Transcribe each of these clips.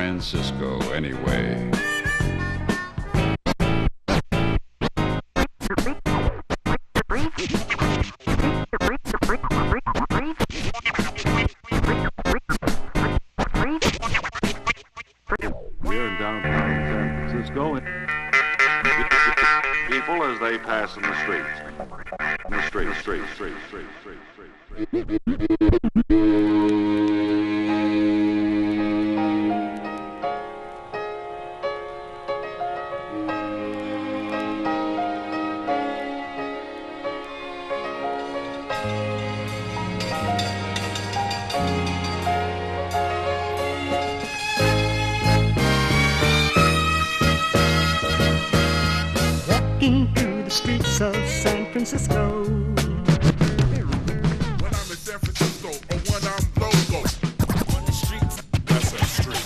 Francisco anyway? Here in downtown San Francisco, people as they pass in the streets. In the streets. Walking through the streets of San Francisco. When I'm in San Francisco or when I'm local. On the streets, that's a street.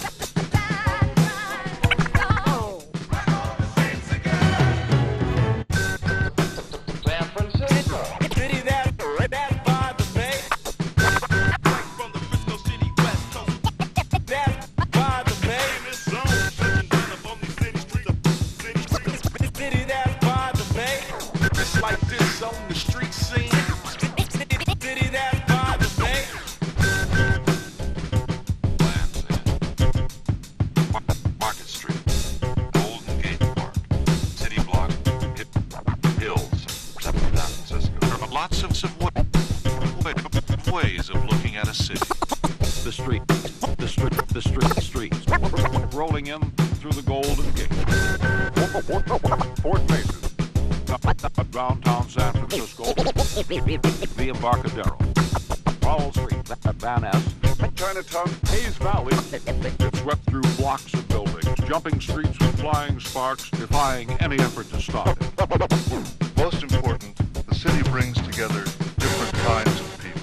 San Francisco. City that by the bay. Right from the Frisco City West Coast. That by the bay. In this zone, touching down upon these city streets. City that by the bay. Just like this on the street scene. City that by the bay. Market Street, Golden Gate Park, City Block, Hills, San Francisco. There are lots of ways of looking at a city. The streets. Rolling in through the Golden Gate. Fort Mason. Downtown San Francisco. The Embarcadero. Powell Street. Van Ness. Chinatown. Hayes Valley. It swept through blocks of buildings, jumping streets with flying sparks, defying any effort to stop it. Most important, the city brings together different kinds of people.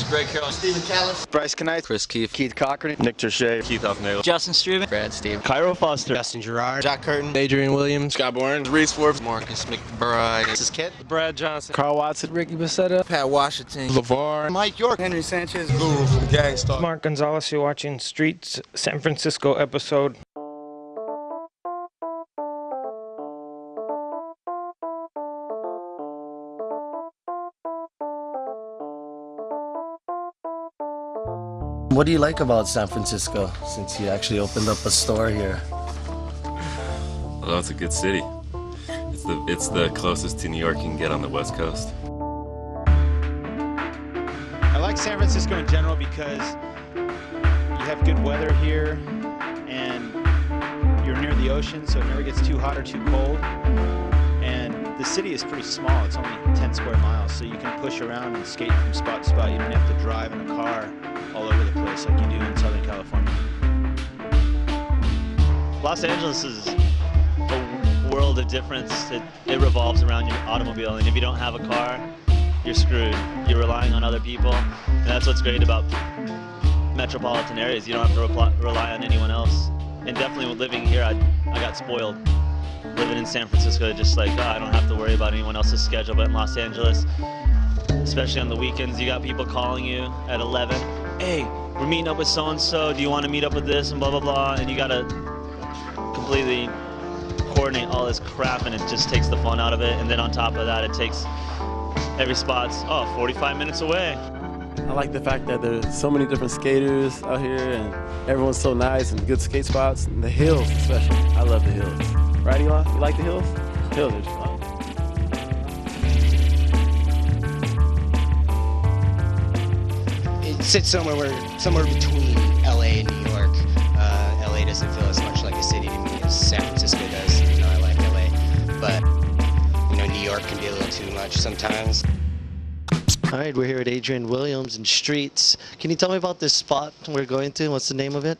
Greg Carroll, Stephen Callis, Bryce Knight, Chris Keefe, Keith Cochran, Nick Terche, Keith Huffnagel, Justin Struben, Brad Steve, Cairo Foster, Justin Gerard, Jack Curtin, Adrian Williams, Scott Bourne, Reese Forbes, Marcus McBride, this is Kit, Brad Johnson, Carl Watson, Ricky Becerra, Pat Washington, LeVar, Mike York, Henry Sanchez, Guru from Gangstar. Mark Gonzalez, you're watching Streets San Francisco episode. What do you like about San Francisco since you actually opened up a store here? Well, it's a good city. It's the closest to New York you can get on the West Coast. I like San Francisco in general because you have good weather here and you're near the ocean, so it never gets too hot or too cold. And the city is pretty small. It's only 10 square miles, so you can push around and skate from spot to spot. You don't have to drive in a car all over the place like you do in Southern California. Los Angeles is a world of difference. It revolves around your automobile, and if you don't have a car, you're screwed. You're relying on other people, and that's what's great about metropolitan areas. You don't have to rely on anyone else. And definitely with living here, I got spoiled. Living in San Francisco, just like, I don't have to worry about anyone else's schedule. But in Los Angeles, especially on the weekends, you got people calling you at 11. Hey, we're meeting up with so-and-so. Do you want to meet up with this? And blah, blah, blah. And you got to completely coordinate all this crap, and it just takes the fun out of it. And then on top of that, it takes every spot's 45 minutes away. I like the fact that there's so many different skaters out here, and everyone's so nice, and good skate spots, and the hills especially. I love the hills. Right, Elon? You like the hills? Hills are just fun. It sits somewhere between LA and New York. LA doesn't feel as much like a city to me as San Francisco does. You know, I like LA, but New York can be a little too much sometimes. All right, we're here at Adrian Williams in Streets. Can you tell me about this spot we're going to? What's the name of it?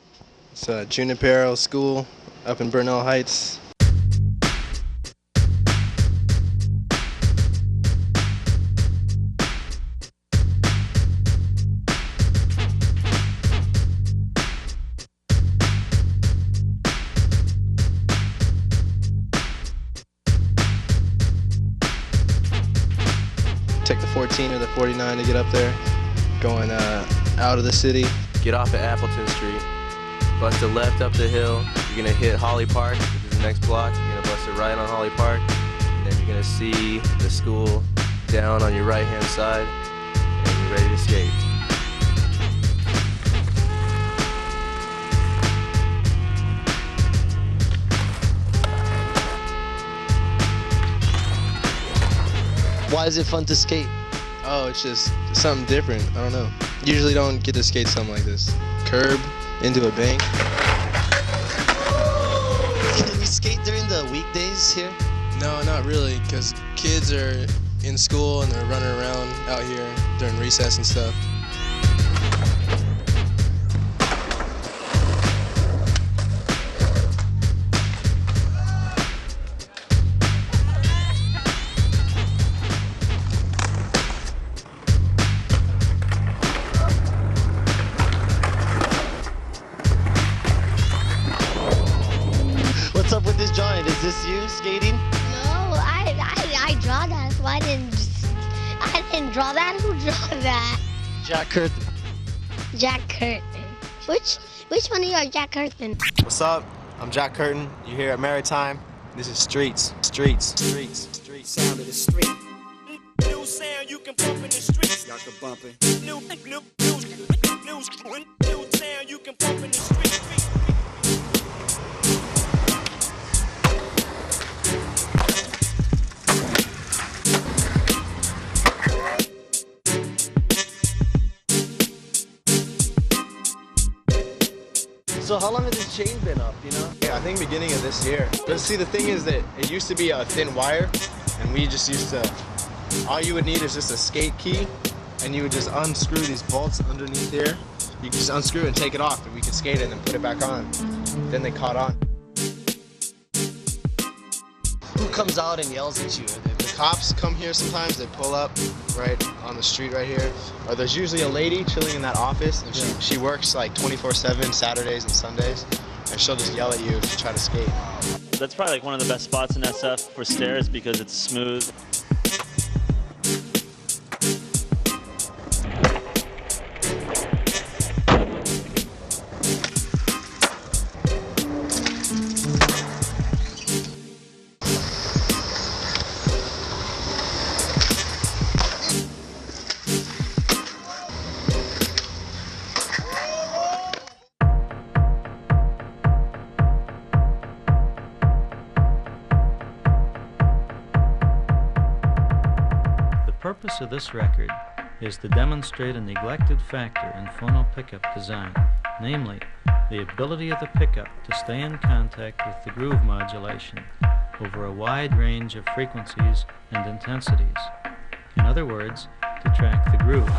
It's Junipero School up in Burnell Heights. take the 14 or the 49 to get up there, going out of the city. Get off at Appleton Street, bust a left up the hill. You're gonna hit Holly Park, which is the next block. You're gonna bust a right on Holly Park, and then you're gonna see the school down on your right-hand side, and you're ready to skate. Why is it fun to skate? Oh, it's just something different. I don't know. Usually don't get to skate something like this. Curb into a bank. Can we skate during the weekdays here? No, not really, because kids are in school and they're running around out here during recess and stuff. What's up with this drawing? Is this you skating? No, I draw that, so I didn't draw that. Who drew that? Jack Curtin. Jack Curtin. Which one of you are Jack Curtin? What's up? I'm Jack Curtin. You're here at Maritime. This is Streets. Sound of the street. New sound you can bump in the streets. Y'all can bump it. New sound you can bump in the streets. So how long has this chain been up, you know? Yeah, I think beginning of this year. But see, the thing is that it used to be a thin wire, and we just used to, all you would need is just a skate key, and you would just unscrew these bolts underneath here. You could just unscrew it and take it off, and we could skate it and then put it back on. Then they caught on. Who comes out and yells at you? The cops come here sometimes, they pull up right on the street right here. Or there's usually a lady chilling in that office, and she works like 24/7 Saturdays and Sundays, and she'll just yell at you if you try to skate. That's probably like one of the best spots in SF for stairs because it's smooth. The purpose of this record is to demonstrate a neglected factor in phono pickup design, namely, the ability of the pickup to stay in contact with the groove modulation over a wide range of frequencies and intensities. In other words, to track the groove.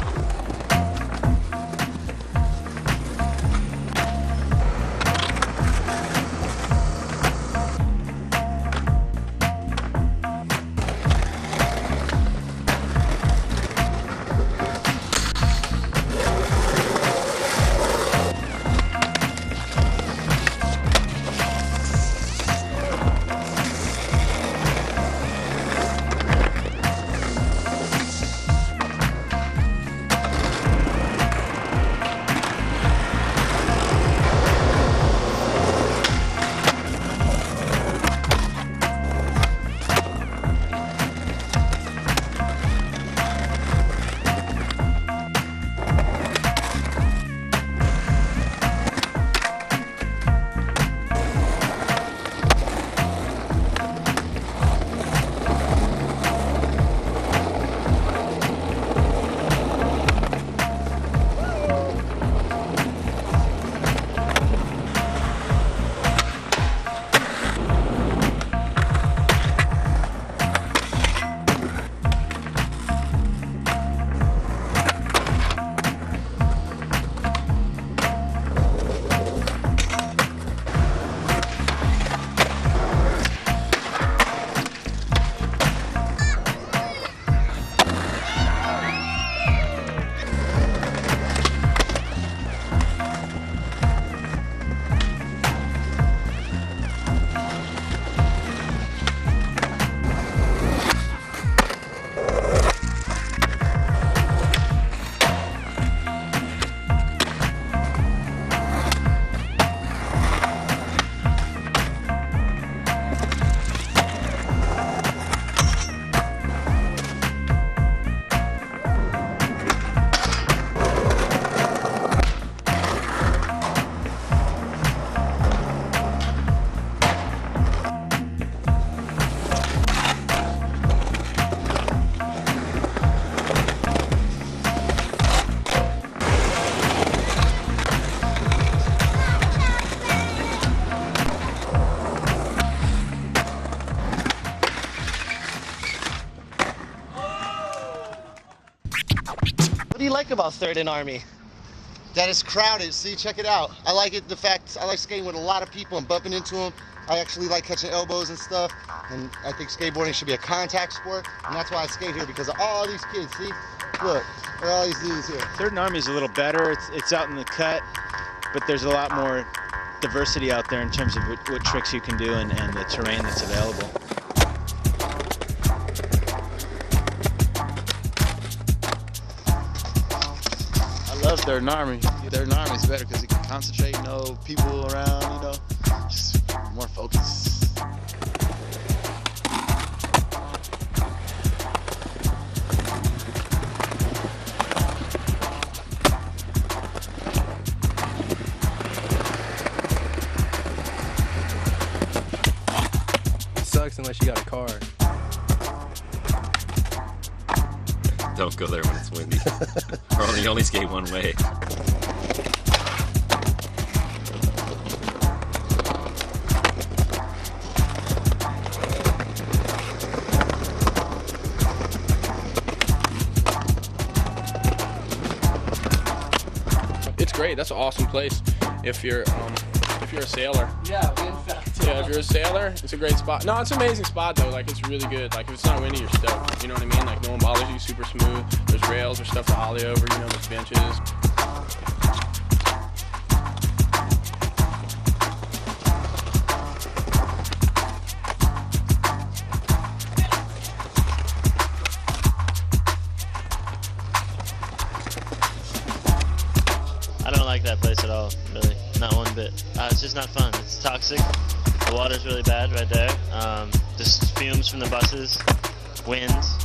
do you like about 3rd and Army? That it's crowded. See, check it out. I like it, the fact I like skating with a lot of people and bumping into them. I actually like catching elbows and stuff. And I think skateboarding should be a contact sport. And that's why I skate here, because of all these kids. See? Look at all these dudes here. 3rd and Army is a little better. It's out in the cut, but there's a lot more diversity out there in terms of what tricks you can do and the terrain that's available. I love 3rd and Army. 3rd and Army is better because you can concentrate, people around, just more focus. Sucks unless you got a car. Don't go there when it's windy. Or you only skate one way. It's great. That's an awesome place if you're a sailor. Yeah, in fact. Yeah, if you're a sailor, it's a great spot. No, it's an amazing spot though. Like, it's really good. Like, if it's not windy, you're stoked. You know what I mean? Like, no one bothers you. Super smooth. There's rails. There's stuff to ollie over. There's benches. I don't like that place at all, really. Not one bit. It's just not fun. It's toxic. The water's really bad right there. Just fumes from the buses, winds.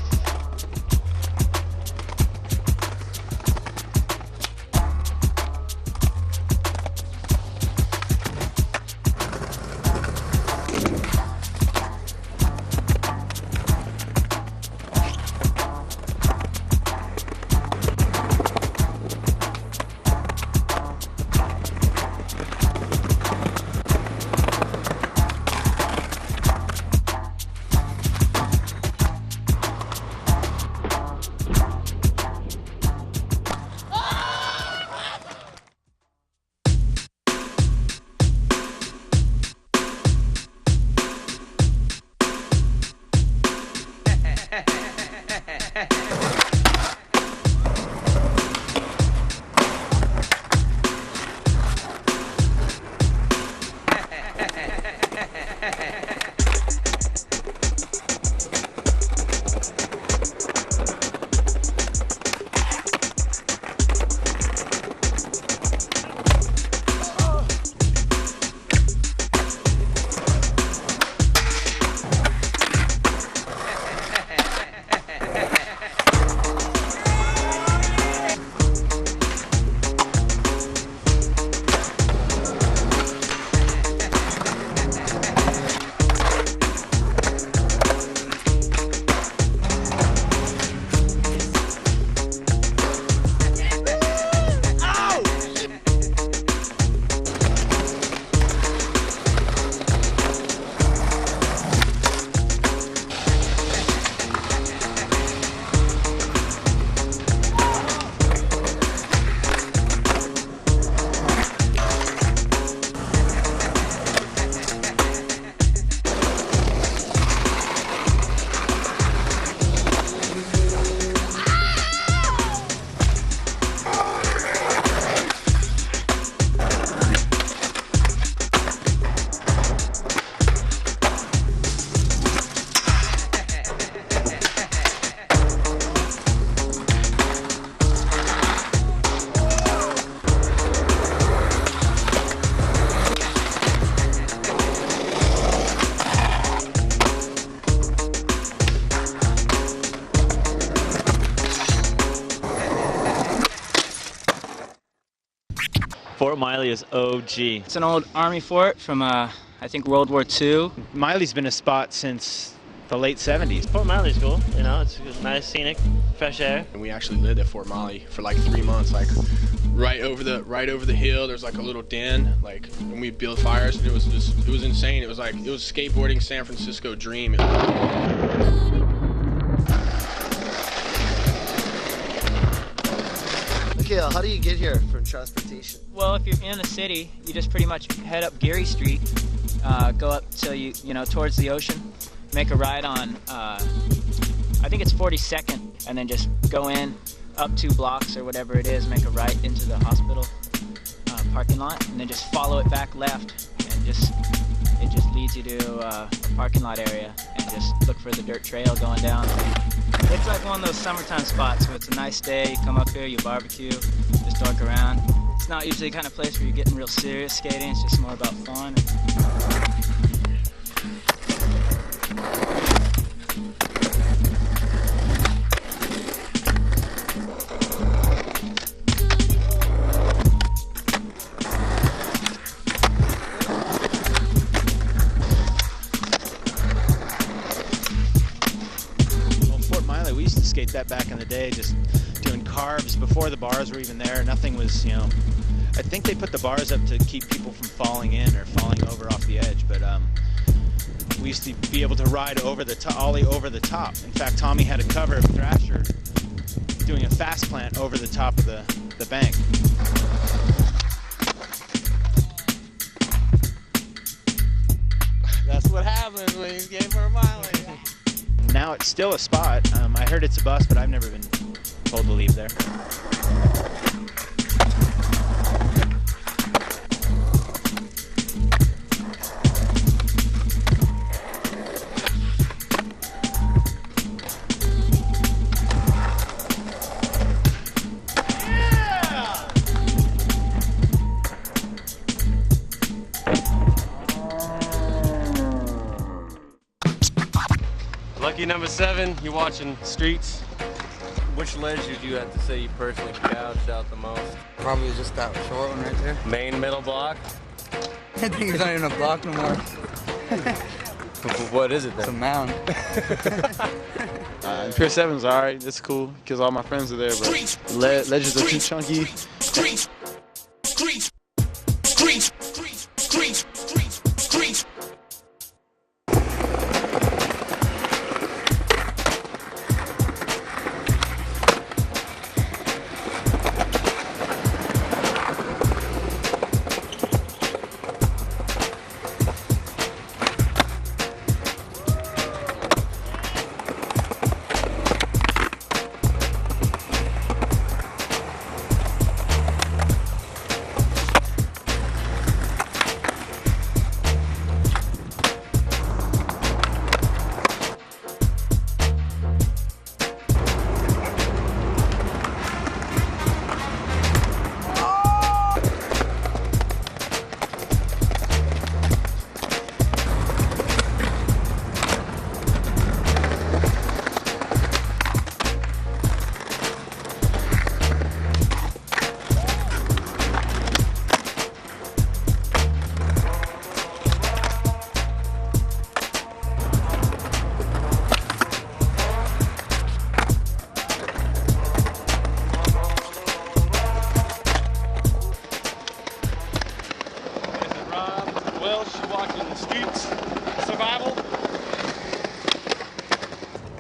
Fort Miley is OG. It's an old Army fort from, I think, World War II. Miley's been a spot since the late 70s. Fort Miley's cool, it's nice, scenic, fresh air. And we actually lived at Fort Miley for like 3 months, like right over the hill. There's like a little den, like, and we build fires, and it was insane. It was skateboarding San Francisco dream. Kale, how do you get here from transportation? Well, if you're in the city, you just pretty much head up Geary Street, go up till you know, towards the ocean, make a ride on, I think it's 42nd, and then just go in up 2 blocks or whatever it is, make a right into the hospital parking lot, and then just follow it back left, and it just leads you to a parking lot area, and just look for the dirt trail going down. It's like one of those summertime spots where it's a nice day, you come up here, you barbecue, just dork around. It's not usually the kind of place where you're getting real serious skating, it's just more about fun. That back in the day, just doing carbs before the bars were even there. Nothing was, you know, I think they put the bars up to keep people from falling in or falling over off the edge, but we used to be able to ride over the ollie over the top. In fact, Tommy had a cover of Thrasher doing a fast plant over the top of the bank. That's what happens when you skate for a mile. Now it's still a spot. I heard it's a bus, but I've never been told to leave there. Lucky number 7, you're watching Streets. Which ledge did you have to say you personally gouged out the most? Probably just that short one right there. Main middle block? I think it's not even a block no more. What is it then? It's a mound. Pier 7's alright, it's cool, because all my friends are there, but ledges are too chunky.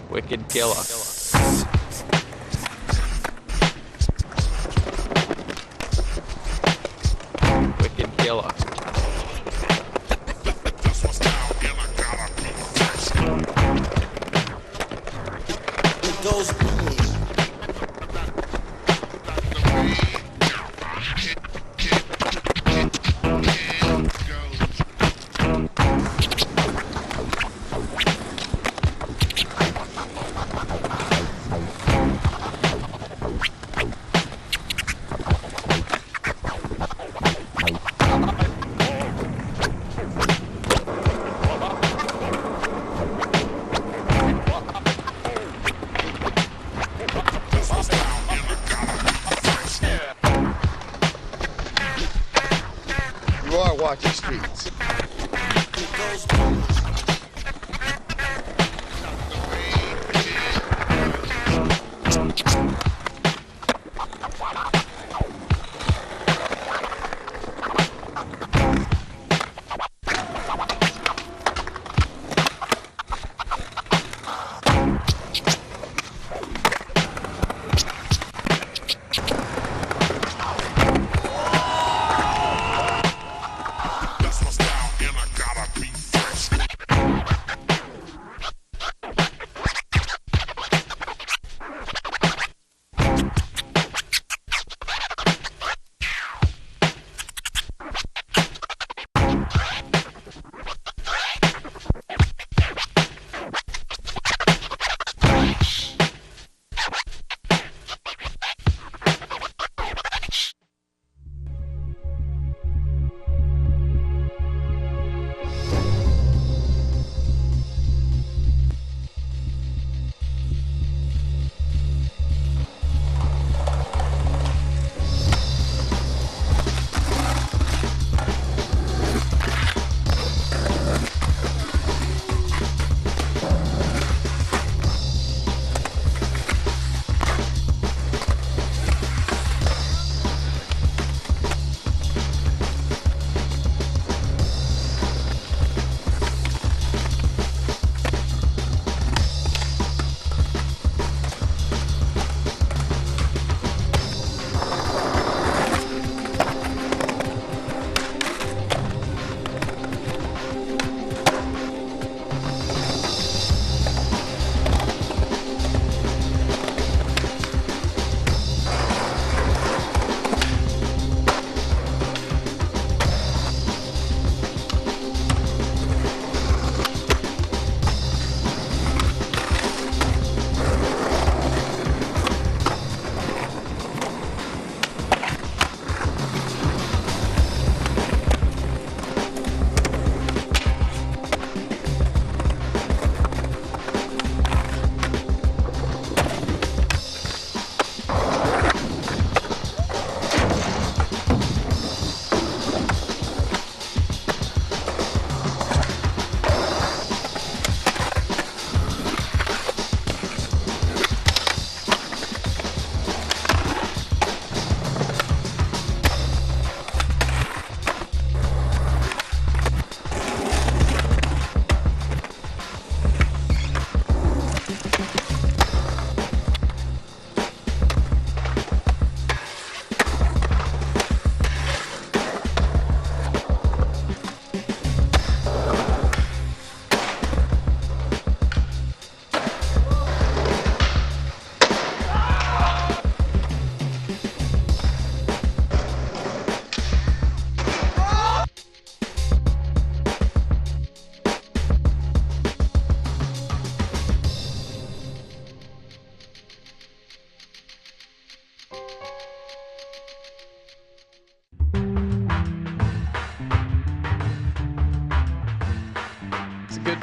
Wicked killer. Wicked killer. It goes watching Streets.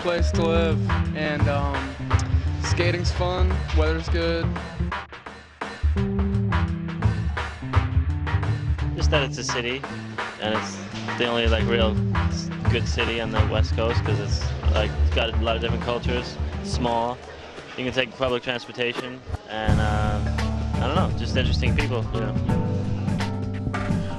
place to live, and skating's fun, weather's good. Just that it's a city, and it's the only like real good city on the West Coast because it's like it's got a lot of different cultures. Small, you can take public transportation, and I don't know, just interesting people, you know.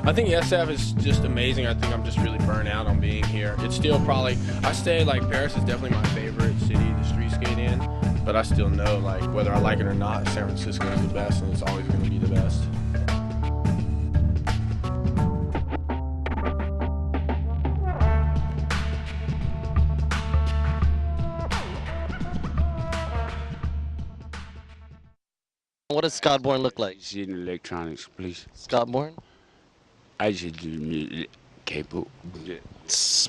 I think SF is just amazing. I think I'm just really burnt out on being here. It's still probably, I say like Paris is definitely my favorite city to street skate in, but I still know like whether I like it or not, San Francisco is the best and it's always going to be the best. What does Scott Bourne look like? See the electronics, please. Scott Bourne? I should do music. Capable.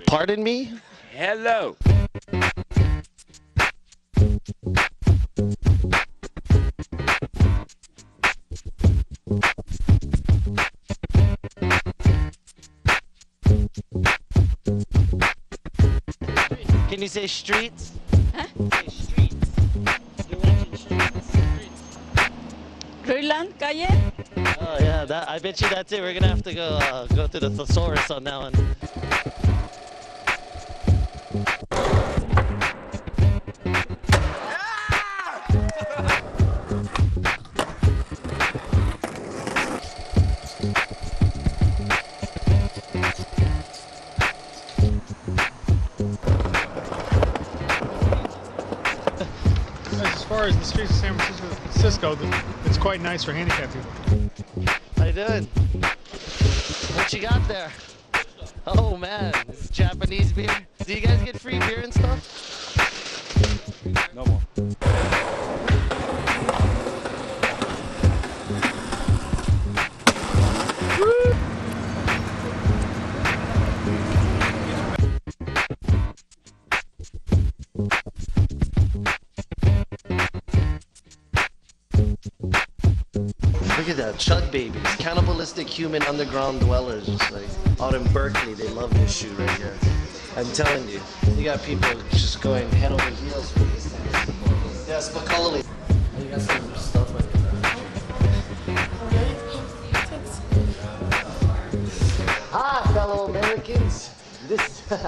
Pardon me? Hello. Can you say streets? Huh? Say streets. You're watching streets. Roland Calle? Oh yeah, that, I bet you that's it. We're gonna have to go through the thesaurus on that one. As far as the streets of San Francisco, it's quite nice for handicapped people. How you doing? What you got there? Oh man, it's Japanese beer. Do you guys get free beer and stuff? No more. Look at that, Chug Babies, cannibalistic human underground dwellers, just like out in Berkeley. They love this shoe right here. I'm telling you, you got people just going head over heels for these things. Yeah, Spicoli. You got some stuff like that. Hi, fellow Americans.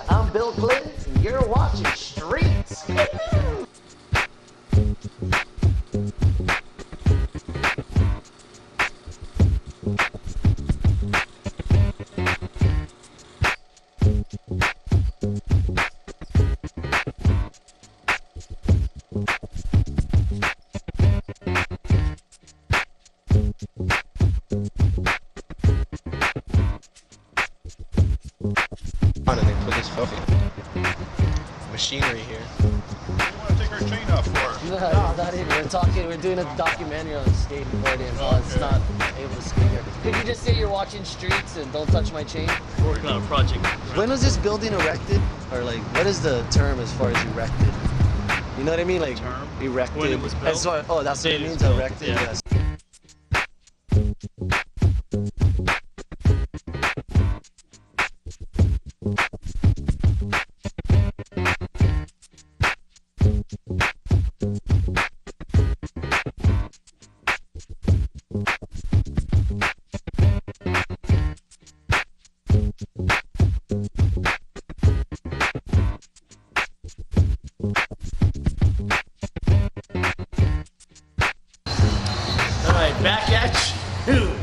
I'm Bill Clinton, and you're watching Streets. And they put this fucking machinery here. What do you want to take our chain off for? No, not even. We're doing a documentary on skateboarding. It's not able to skate here. Could you just say you're watching Streets and don't touch my chain? Working on a project. When was this building erected? Or like, what is the term as far as erected? You know what I mean? Like, erected. When it was built? Oh, that's what it means, erected? Yeah. Yes. Alright, back at you.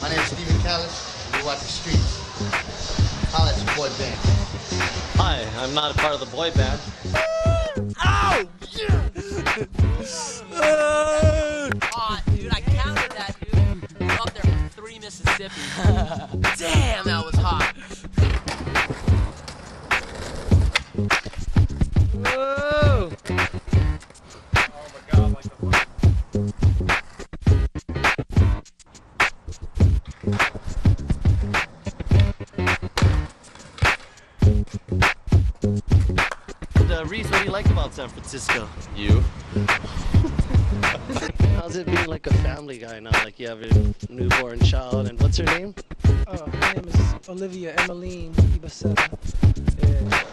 My name is Steven Callis, and you're watching Streets. Holla at your boy band. Hi, I'm not a part of the boy band. Ow! Aw, dude, I counted that, dude. We're up there for 3 Mississippi. Damn, that was hot. Whoa! Reese, what do you like about San Francisco? You? How's it being like a family guy now? Like you have a newborn child, and what's her name? Her name is Olivia Emmeline Ibaseta. Yeah.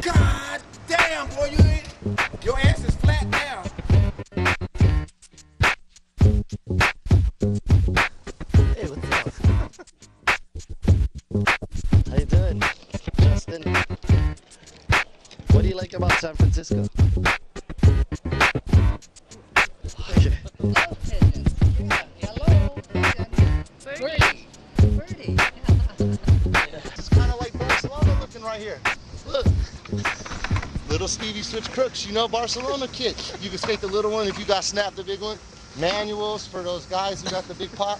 God damn, boy, your ass is flat now. Hey, what's up? How you doing, Justin? What do you like about San Francisco? Okay. It's kind of like Barcelona looking right here. Look. Little Stevie Switch Crooks, you know Barcelona kid. You can skate the little one if you got snapped the big one. Manuals for those guys who got the big pop.